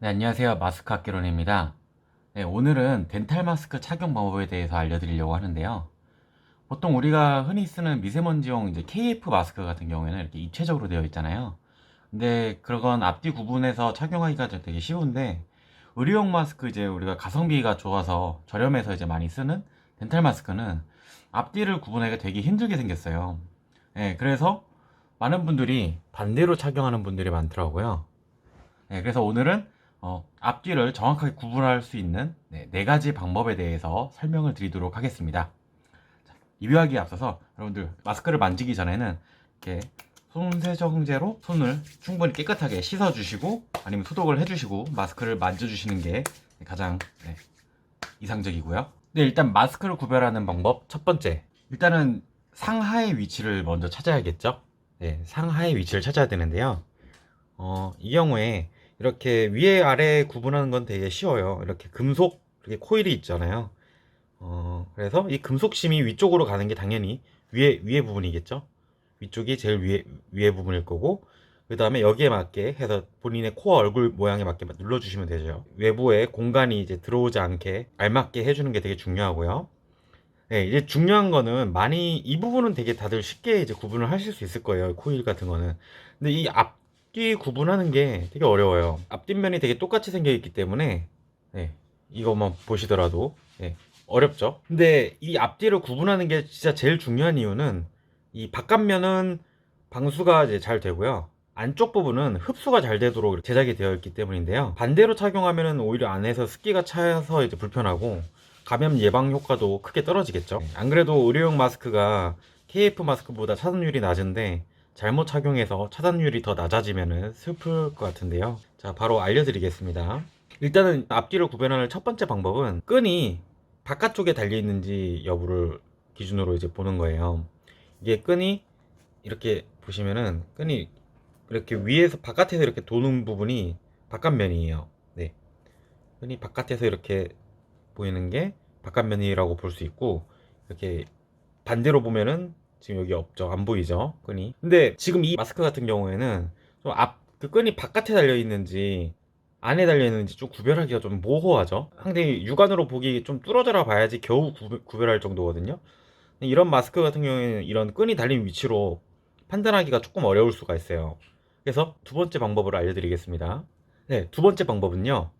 네, 안녕하세요. 마스크 학개론입니다. 네, 오늘은 덴탈 마스크 착용 방법에 대해서 알려드리려고 하는데요. 보통 우리가 흔히 쓰는 미세먼지용 이제 KF 마스크 같은 경우에는 이렇게 입체적으로 되어 있잖아요. 근데 그건 앞뒤 구분해서 착용하기가 되게 쉬운데, 의료용 마스크 이제 우리가 가성비가 좋아서 저렴해서 이제 많이 쓰는 덴탈 마스크는 앞뒤를 구분하기가 되게 힘들게 생겼어요. 네, 그래서 많은 분들이 반대로 착용하는 분들이 많더라고요. 네, 그래서 오늘은 앞뒤를 정확하게 구분할 수 있는 네 가지 방법에 대해서 설명을 드리도록 하겠습니다. 리뷰하기에 앞서서 여러분들 마스크를 만지기 전에는 이렇게 손세정제로 손을 충분히 깨끗하게 씻어주시고 아니면 소독을 해주시고 마스크를 만져주시는 게 가장 이상적이고요. 네, 일단 마스크를 구별하는 방법 첫 번째, 일단은 상하의 위치를 먼저 찾아야겠죠. 네, 상하의 위치를 찾아야 되는데요. 이 경우에 이렇게 위에 아래 구분하는 건 되게 쉬워요. 이렇게 금속 이렇게 코일이 있잖아요. 그래서 이 금속심이 위쪽으로 가는 게 당연히 위에 부분이겠죠. 위쪽이 제일 위에 부분일 거고, 그 다음에 여기에 맞게 해서 본인의 코와 얼굴 모양에 맞게 눌러주시면 되죠. 외부에 공간이 이제 들어오지 않게 알맞게 해주는 게 되게 중요하고요. 네, 이제 중요한 거는 많이 이 부분은 되게 다들 쉽게 이제 구분을 하실 수 있을 거예요. 코일 같은 거는. 근데 이 앞뒤 구분하는 게 되게 어려워요. 앞뒷면이 되게 똑같이 생겨 있기 때문에 네, 이거만 보시더라도 네, 어렵죠. 근데 이 앞뒤를 구분하는 게 진짜 제일 중요한 이유는 이 바깥면은 방수가 이제 잘 되고요. 안쪽 부분은 흡수가 잘 되도록 제작이 되어 있기 때문인데요. 반대로 착용하면은 오히려 안에서 습기가 차서 이제 불편하고 감염 예방 효과도 크게 떨어지겠죠. 안 그래도 의료용 마스크가 KF 마스크보다 차단율이 낮은데 잘못 착용해서 차단율이 더 낮아지면 슬플 것 같은데요. 자, 바로 알려드리겠습니다. 일단은 앞뒤를 구별하는 첫 번째 방법은 끈이 바깥쪽에 달려 있는지 여부를 기준으로 이제 보는 거예요. 이게 끈이 이렇게 보시면은 끈이 이렇게 위에서 바깥에서 이렇게 도는 부분이 바깥면이에요. 네. 끈이 바깥에서 이렇게 보이는 게 바깥면이라고 볼 수 있고, 이렇게 반대로 보면은 지금 여기 없죠. 안 보이죠, 끈이. 근데 지금 이 마스크 같은 경우에는 좀 그 끈이 바깥에 달려 있는지 안에 달려 있는지 좀 구별하기가 좀 모호하죠. 상당히 육안으로 보기 좀 뚫어져라 봐야지 겨우 구별할 정도거든요. 이런 마스크 같은 경우에는 이런 끈이 달린 위치로 판단하기가 조금 어려울 수가 있어요. 그래서 두 번째 방법을 알려드리겠습니다. 네, 두 번째 방법은요,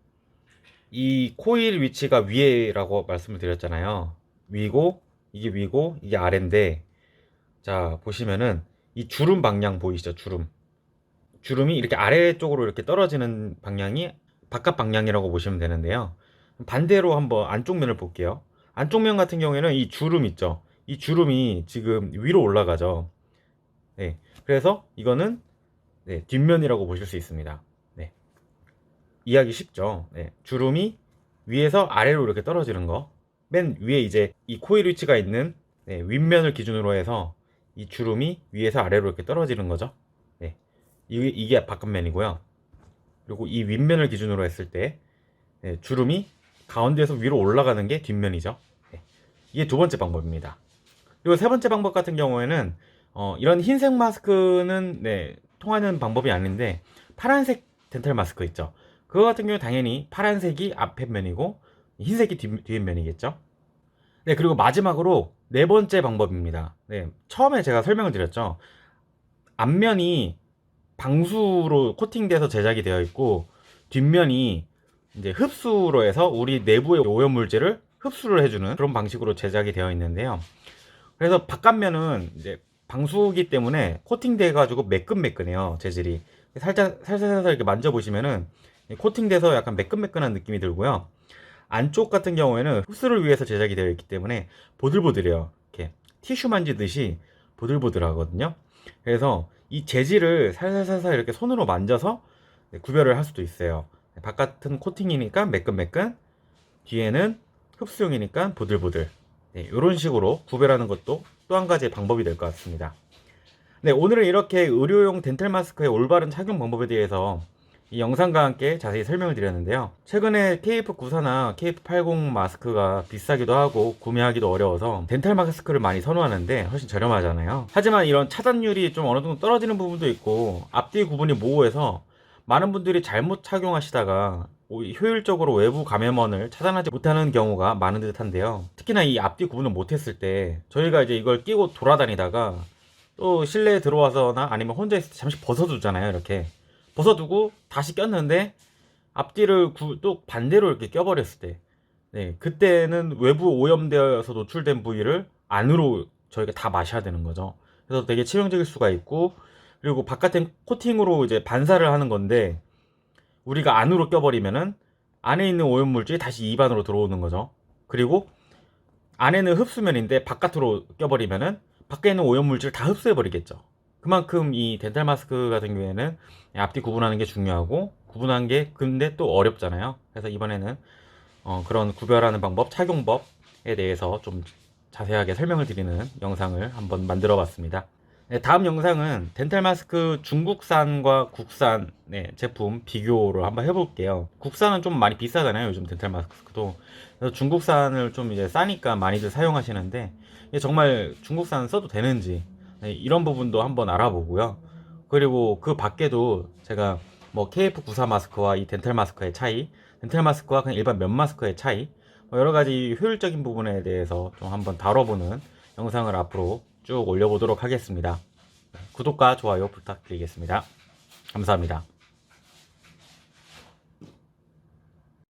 이 코일 위치가 위에라고 말씀을 드렸잖아요. 위고 이게 위고 이게 아래인데, 자 보시면은 이 주름 방향 보이시죠? 주름이 이렇게 아래쪽으로 이렇게 떨어지는 방향이 바깥 방향이라고 보시면 되는데요. 반대로 한번 안쪽 면을 볼게요. 안쪽 면 같은 경우에는 이 주름 있죠? 이 주름이 지금 위로 올라가죠. 네, 그래서 이거는 네, 뒷면이라고 보실 수 있습니다. 네, 이해하기 쉽죠. 네, 주름이 위에서 아래로 이렇게 떨어지는 거. 맨 위에 이제 이 코일 위치가 있는 네, 윗면을 기준으로 해서 이 주름이 위에서 아래로 이렇게 떨어지는 거죠. 네, 이게 바깥면이고요. 그리고 이 윗면을 기준으로 했을 때 네, 주름이 가운데에서 위로 올라가는 게 뒷면이죠. 네, 이게 두 번째 방법입니다. 그리고 세 번째 방법 같은 경우에는 이런 흰색 마스크는 네, 통하는 방법이 아닌데, 파란색 덴탈 마스크 있죠. 그거 같은 경우 당연히 파란색이 앞에 면이고 흰색이 뒤에 면이겠죠. 네, 그리고 마지막으로 네 번째 방법입니다. 네, 처음에 제가 설명을 드렸죠. 앞면이 방수로 코팅돼서 제작이 되어 있고, 뒷면이 이제 흡수로 해서 우리 내부의 오염물질을 흡수를 해주는 그런 방식으로 제작이 되어 있는데요. 그래서 바깥면은 이제 방수기 때문에 코팅돼 가지고 매끈매끈해요, 재질이. 살살 이렇게 만져보시면은 코팅돼서 약간 매끈매끈한 느낌이 들고요. 안쪽 같은 경우에는 흡수를 위해서 제작이 되어 있기 때문에 보들보들해요. 이렇게 티슈 만지듯이 보들보들하거든요. 그래서 이 재질을 살살살살 이렇게 손으로 만져서 구별을 할 수도 있어요. 바깥은 코팅이니까 매끈매끈, 뒤에는 흡수용이니까 보들보들. 네, 이런 식으로 구별하는 것도 또 한 가지의 방법이 될 것 같습니다. 네, 오늘은 이렇게 의료용 덴탈 마스크의 올바른 착용 방법에 대해서 이 영상과 함께 자세히 설명을 드렸는데요. 최근에 KF94나 KF80 마스크가 비싸기도 하고 구매하기도 어려워서 덴탈 마스크를 많이 선호하는데 훨씬 저렴하잖아요. 하지만 이런 차단율이 좀 어느 정도 떨어지는 부분도 있고 앞뒤 구분이 모호해서 많은 분들이 잘못 착용하시다가 효율적으로 외부 감염원을 차단하지 못하는 경우가 많은 듯한데요. 특히나 이 앞뒤 구분을 못했을 때 저희가 이제 이걸 끼고 돌아다니다가 또 실내에 들어와서나 아니면 혼자 있을 때 잠시 벗어두잖아요. 이렇게 벗어두고 다시 꼈는데 앞뒤를 또 반대로 이렇게 껴버렸을 때, 네, 그때는 외부 오염되어서 노출된 부위를 안으로 저희가 다 마셔야 되는 거죠. 그래서 되게 치명적일 수가 있고, 그리고 바깥엔 코팅으로 이제 반사를 하는 건데 우리가 안으로 껴버리면은 안에 있는 오염물질이 다시 입안으로 들어오는 거죠. 그리고 안에는 흡수면인데 바깥으로 껴버리면은 밖에 있는 오염물질을 다 흡수해버리겠죠. 그만큼 이 덴탈 마스크 같은 경우에는 앞뒤 구분하는 게 중요하고, 구분한 게 근데 또 어렵잖아요. 그래서 이번에는 그런 구별하는 방법, 착용법에 대해서 좀 자세하게 설명을 드리는 영상을 한번 만들어 봤습니다. 네, 다음 영상은 덴탈 마스크 중국산과 국산, 네, 제품 비교를 한번 해볼게요. 국산은 좀 많이 비싸잖아요, 요즘 덴탈 마스크도. 그래서 중국산을 좀 이제 싸니까 많이들 사용하시는데 이게 정말 중국산 써도 되는지, 네, 이런 부분도 한번 알아보고요. 그리고 그 밖에도 제가 뭐 KF94 마스크와 이 덴탈 마스크의 차이, 덴탈 마스크와 그냥 일반 면 마스크의 차이, 뭐 여러 가지 효율적인 부분에 대해서 좀 한번 다뤄보는 영상을 앞으로 쭉 올려보도록 하겠습니다. 구독과 좋아요 부탁드리겠습니다. 감사합니다.